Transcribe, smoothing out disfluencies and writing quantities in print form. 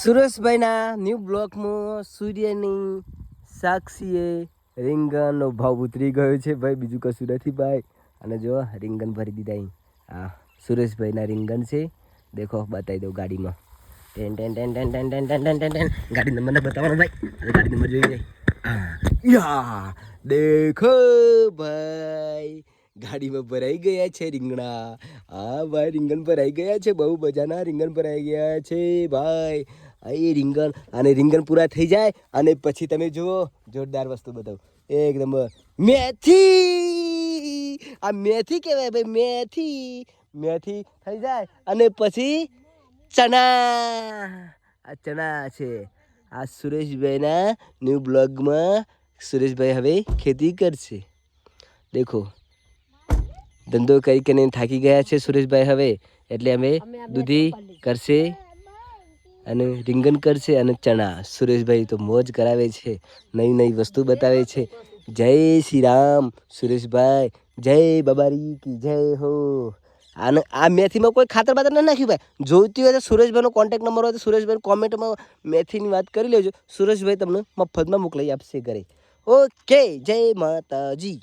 સુરેશભાઈના new બ્લોકમાં સૂર્યની સાક્ષીએ રીંગણનો ભાવ ઉતરી ગયો છે ભાઈ, બીજું કશું નથી ભાઈ. અને જો રીંગણ ભરી દીધા અહીં. હા, સુરેશભાઈના રીંગણ છે. દેખો, બતાવી દઉં ગાડીમાં. Ten ten ten ten ten ten ten ten ten. ગાડી નંબર બતાવવાનો ભાઈ. ગાડી નંબર જોઈ જાય. યા દેખો ભાઈ, ગાડીમાં ભરાઈ ગયા છે રીંગણા. હા ભાઈ, રીંગણ ભરાઈ ગયા છે. બહુ મજાના રીંગણ ભરાઈ ગયા છે ભાઈ. એ રીંગણ અને રીંગણ પૂરા થઈ જાય અને પછી તમે જુઓ, જોરદાર વસ્તુ બતાવું એકદમ. મેથી, આ મેથી કહેવાય ભાઈ, મેથી. મેથી થઈ જાય અને પછી ચણા. આ ચણા છે. આ સુરેશભાઈના ન્યૂ બ્લોગમાં સુરેશભાઈ હવે ખેતી કરશે. દેખો, ધંધો કરી કરીને થાકી ગયા છે સુરેશભાઈ હવે, એટલે અમે દૂધી કરશે અને રીંગણ કરશે અને ચણા. સુરેશભાઈ તો મોજ કરાવે છે, નવી નવી વસ્તુ બતાવે છે. જય શ્રી રામ સુરેશભાઈ, જય બાબારી કી જય હો. અને આ મેથીમાં કોઈ ખાતર બાતર નથી નાખ્યું ભાઈ. જોઈતી હોય તો સુરેશભાઈનો કોન્ટેક્ટ નંબર હોય તો સુરેશભાઈ કોમેન્ટમાં મેથીની વાત કરી લેજો. સુરેશભાઈ તમને મફતમાં મોકલાઈ આપશે ઘરે. ઓકે, જય માતાજી.